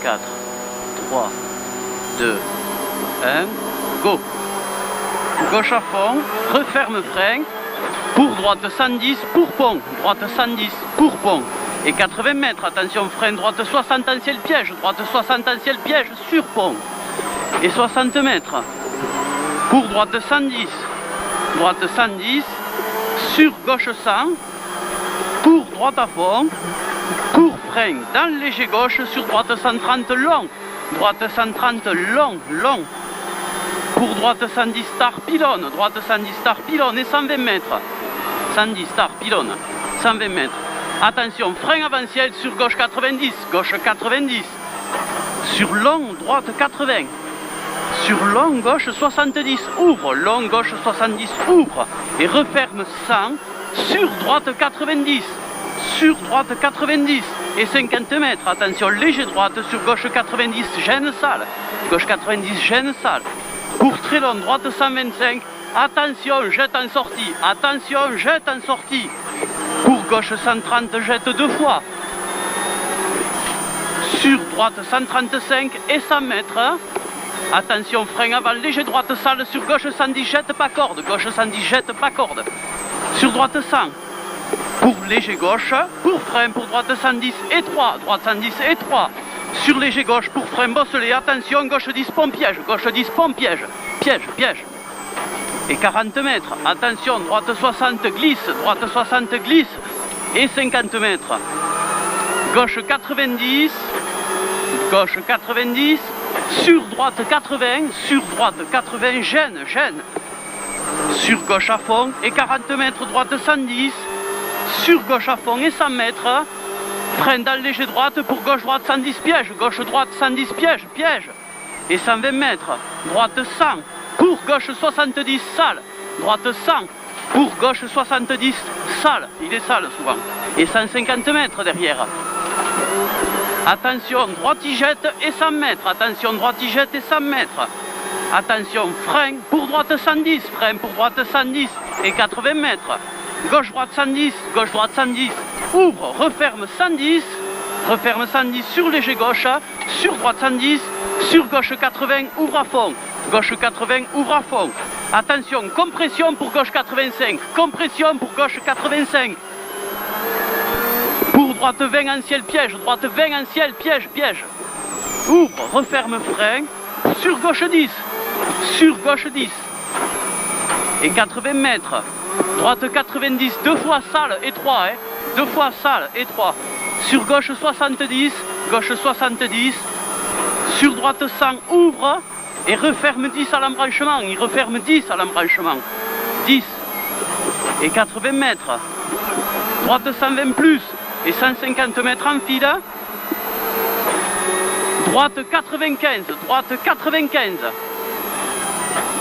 4, 3, 2, 1, go. Gauche à fond, referme frein, pour droite 110, pour pont, droite 110, pour pont. Et 80 mètres, attention frein, droite 60 anciel piège, droite 60 anciel piège, sur pont. Et 60 mètres, pour droite 110, droite 110, sur gauche 100, pour droite à fond, pour frein, dans léger gauche, sur droite 130 long, droite 130 long, long, pour droite 110 star pylône, droite 110 star pylône et 120 mètres, 110 star pylône, 120 mètres, attention, frein avant-ciel sur gauche 90, gauche 90, sur long, droite 80, sur long, gauche 70, ouvre, long, gauche 70, ouvre, et referme 100, sur droite 90, sur droite 90, et 50 mètres, attention, léger droite, sur gauche 90, gêne sale, gauche 90, gêne sale, pour très long, droite 125, attention, jette en sortie, attention, jette en sortie, pour gauche 130, jette deux fois, sur droite 135 et 100 mètres, attention, frein avant, léger droite sale, sur gauche 110, jette pas corde, gauche 110, jette pas corde, sur droite 100, pour léger gauche, pour frein, pour droite 110 et 3, droite 110 et 3, sur léger gauche, pour frein bosselé, attention, gauche 10 pont piège, gauche 10 pont piège, piège, piège, et 40 mètres, attention, droite 60 glisse, droite 60 glisse, et 50 mètres, gauche 90, gauche 90, sur droite 80, sur droite 80, gêne, gêne, sur gauche à fond, et 40 mètres, droite 110, sur gauche à fond et 100 mètres, frein dans léger droite, pour gauche droite 110 piège, gauche droite 110 piège, piège, et 120 mètres, droite 100, pour gauche 70 sale, droite 100, pour gauche 70 sale, il est sale souvent, et 150 mètres derrière. Attention, droite y jette et 100 mètres, attention, droite y jette et 100 mètres, attention, frein, pour droite 110, frein, pour droite 110 et 80 mètres, gauche droite 110, gauche droite 110, ouvre, referme 110 sur léger gauche, sur droite 110, sur gauche 80, ouvre à fond, gauche 80, ouvre à fond, attention, compression pour gauche 85, compression pour gauche 85, pour droite 20 en ciel piège, droite 20 en ciel piège, piège, ouvre, referme frein, sur gauche 10, et 80 mètres, droite 90, deux fois sale et 3, hein, deux fois sale et 3, sur gauche 70, sur droite 100, ouvre, et referme 10 à l'embranchement, il referme 10 à l'embranchement, 10, et 80 mètres, droite 120 plus, et 150 mètres en file, droite 95,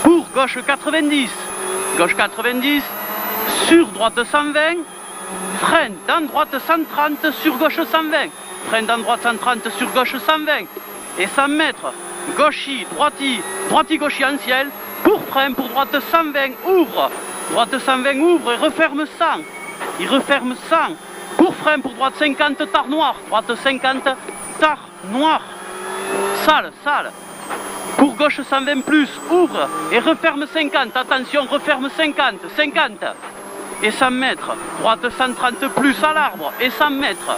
pour gauche 90, sur droite 120, frein dans droite 130, sur gauche 120, frein dans droite 130, sur gauche 120, et 100 mètres, gauchy, droiti, gauchy en ciel, pour frein, pour droite 120, ouvre, droite 120, ouvre, et referme 100, il referme 100, pour frein, pour droite 50, tard noir, droite 50, tard noir, sale, sale, pour gauche 120 plus, ouvre, et referme 50, attention, referme 50, et 100 mètres, droite 130 plus à l'arbre, et 100 mètres,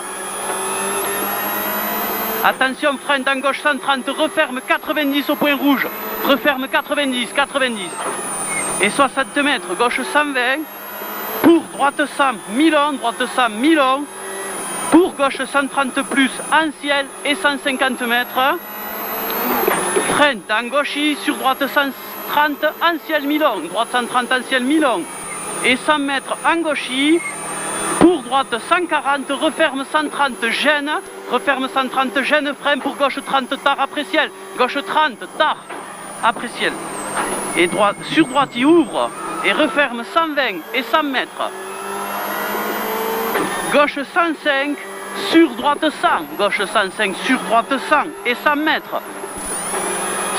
attention, frein dans gauche 130, referme 90 au point rouge, referme 90, et 60 mètres, gauche 120, pour droite 100, mi-long, pour gauche 130 plus, en ciel, et 150 mètres, frein dans gauchy, sur droite 130, en ciel mi-long, droite 130 en ciel mi-long, et 100 mètres en gauchy, pour droite 140, referme 130, gêne, frein, pour gauche 30, tard après ciel, gauche 30, tard après ciel, et droite, sur droite il ouvre, et referme 120 et 100 mètres, gauche 105, sur droite 100, sur droite 100 et 100 mètres,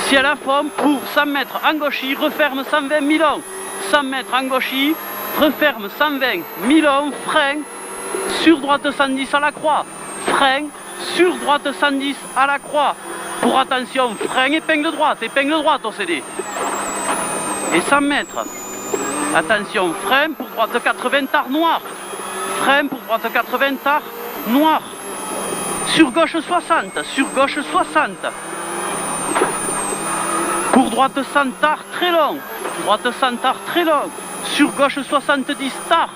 ciel à fond, pour 100 mètres en gauchy, referme 120 mi-long, 100 mètres en gauchy, referme 120 mi-long, frein, sur droite 110 à la croix, frein, sur droite 110 à la croix. Pour attention, frein, épingle droite au CD. Et 100 mètres. Attention, frein pour droite 80 tard noir. Frein pour droite 80 tard noir. Sur gauche 60, sur gauche 60. Pour droite 100 tard très long. Droite 100 tard très long. Sur gauche 70 tard.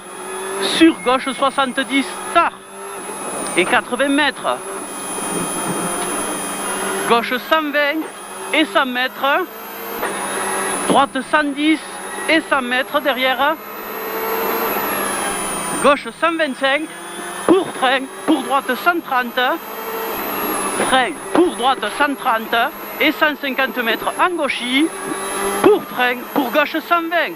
Sur gauche 70 tard. Et 80 mètres. Gauche 120 et 100 mètres. Droite 110 et 100 mètres derrière. Gauche 125. Pour frein. Pour droite 130. Frein pour droite 130 et 150 mètres en gauchis. Pour frein. Pour gauche 120.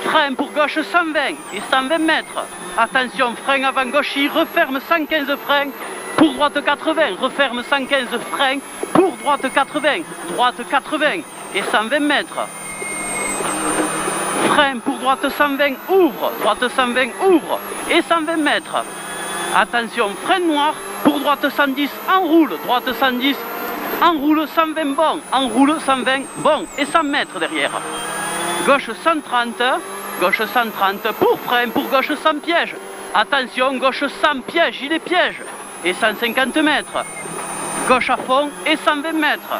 Frein pour gauche 120 et 120 mètres. Attention, frein avant gauchis. Referme 115 freins. Pour droite 80. Referme 115 freins. Pour droite 80. Droite 80 et 120 mètres. Frein pour droite 120, ouvre, droite 120, ouvre, et 120 mètres. Attention, frein noir, pour droite 110, enroule, droite 110, enroule 120 bon, enroule 120 bon, et 100 mètres derrière. Gauche 130, pour frein, pour gauche sans piège. Attention, gauche sans piège, il est piège, et 150 mètres. Gauche à fond, et 120 mètres.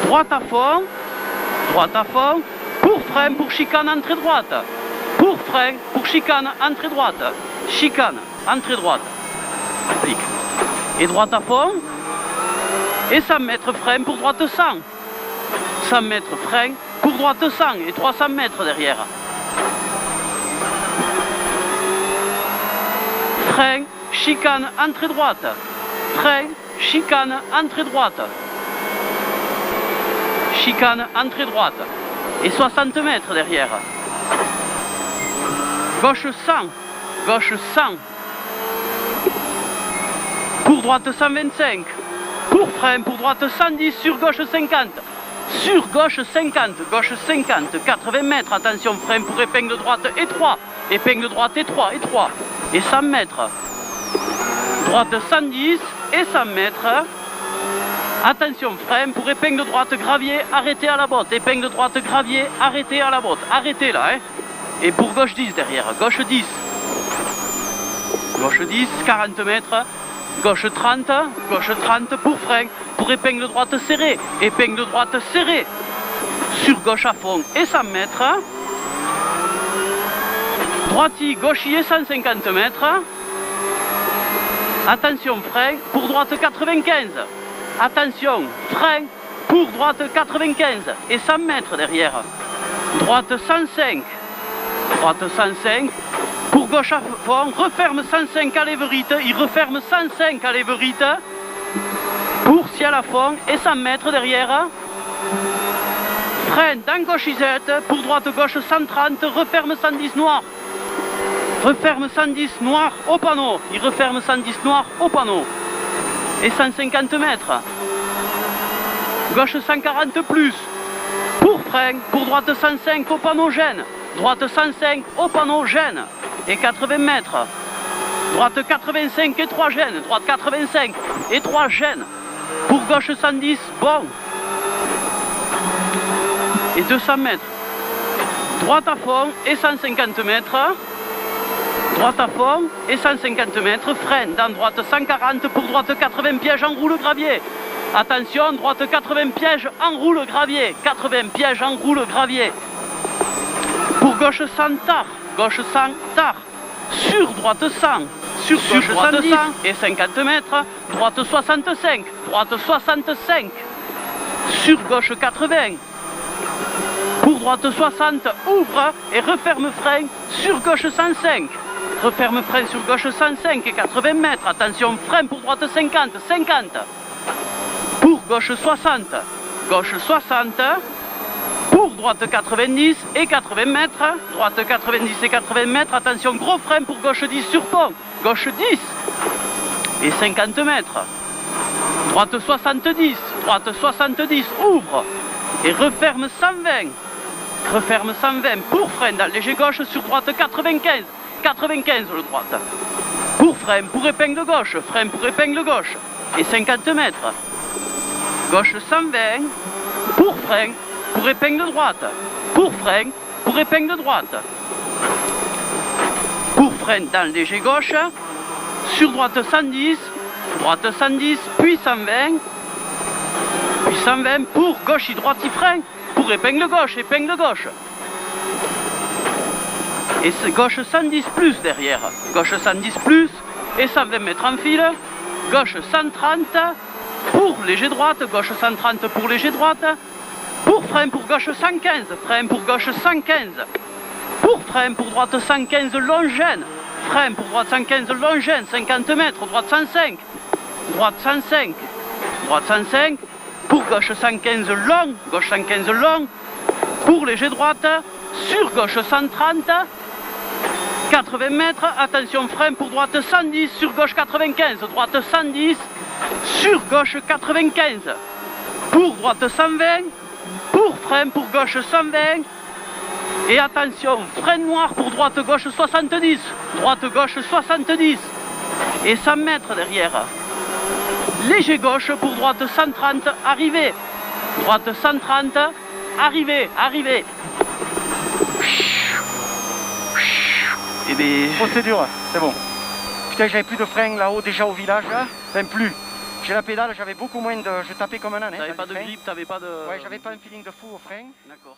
Droite à fond, pour frein, pour chicane, entrée droite. Pour frein, pour chicane, entrée droite. Chicane, entrée droite. Applique. Et droite à fond. Et 100 mètres frein pour droite 100. 100 mètres frein pour droite 100 et 300 mètres derrière. Frein, chicane, entrée droite. Frein, chicane, entrée droite. Chicane, entrée droite. Et 60 mètres derrière. Gauche 100. Gauche 100. Pour droite 125. Pour frein, pour droite 110. Sur gauche 50. Sur gauche 50. Gauche 50. 80 mètres. Attention, frein pour épingle droite étroit. Épingle droite étroit, étroit. Et 100 mètres. Droite 110 et 100 mètres. Attention, frein pour épingle droite, gravier, arrêtez à la botte. Épingle droite, gravier, arrêtez à la botte. Arrêtez là, hein. Et pour gauche 10 derrière, gauche 10. Gauche 10, 40 mètres. Gauche 30 pour frein. Pour épingle droite serrée. Épingle droite serrée. Sur gauche à fond et 100 mètres. Droiti, gauchier, 150 mètres. Attention, frein pour droite 95. Attention, frein pour droite 95 et 100 mètres derrière. Droite 105. Droite 105. Pour gauche à fond, referme 105 à l'éverite. Il referme 105 à l'éverite. Pour ciel à fond et 100 mètres derrière. Frein dans gauchisette. Pour droite gauche 130. Referme 110 noir. Referme 110 noir au panneau. Il referme 110 noir au panneau. Et 150 mètres. Gauche 140 plus. Pour frein, pour droite 105 au panneau gêne. Droite 105 au panneau gêne. Et 80 mètres. Droite 85 et 3 gênes. Droite 85 et 3 gênes. Pour gauche 110, bon. Et 200 mètres. Droite à fond et 150 mètres. Droite à fond et 150 mètres, frein dans droite 140, pour droite 80 pièges, enroule gravier. Attention, droite 80 pièges, enroule gravier. 80 pièges, enroule gravier. Pour gauche 100 tard, gauche 100 tard. Sur droite 100, sur gauche 110 et 50 mètres. Droite 65, droite 65. Sur gauche 80. Pour droite 60, ouvre et referme frein sur gauche 105. Referme frein sur gauche 105 et 80 mètres. Attention, frein pour droite 50, 50. Pour gauche 60, gauche 60. Pour droite 90 et 80 mètres. Droite 90 et 80 mètres. Attention, gros frein pour gauche 10 sur pont. Gauche 10 et 50 mètres. Droite 70, droite 70, ouvre et referme 120. Referme 120 pour frein dans léger gauche sur droite 95. 95 le droite. Pour frein, pour épingle gauche, frein pour épingle gauche. Et 50 mètres. Gauche 120, pour frein, pour épingle droite. Pour frein, pour épingle droite. Pour frein dans léger gauche. Sur droite 110, puis 120. Puis 120 pour gauche et droite et frein. Pour épingle gauche. Et c'est gauche 110 plus derrière. Gauche 110 plus et 120 mètres en fil. Gauche 130 pour léger droite. Gauche 130 pour léger droite. Pour frein pour gauche 115. Frein pour gauche 115. Pour frein pour droite 115 longène. Frein pour droite 115 longène. 50 mètres. Droite 105. Droite 105. Droite 105. Pour gauche 115 long. Gauche 115 long. Pour léger droite. Sur gauche 130. 80 mètres, attention frein pour droite 110, sur gauche 95, droite 110, sur gauche 95, pour droite 120, pour frein pour gauche 120, et attention, frein noir pour droite gauche 70, droite gauche 70, et 100 mètres derrière. Léger gauche pour droite 130, arrivée, droite 130, arrivée. Et bien... Procédure, c'est bon. Putain, j'avais plus de frein là-haut déjà au village, là. Enfin plus. J'ai la pédale, j'avais beaucoup moins de... Je tapais comme un âne. T'avais pas de grip, t'avais pas de... Ouais, j'avais pas un feeling de fou au frein. D'accord.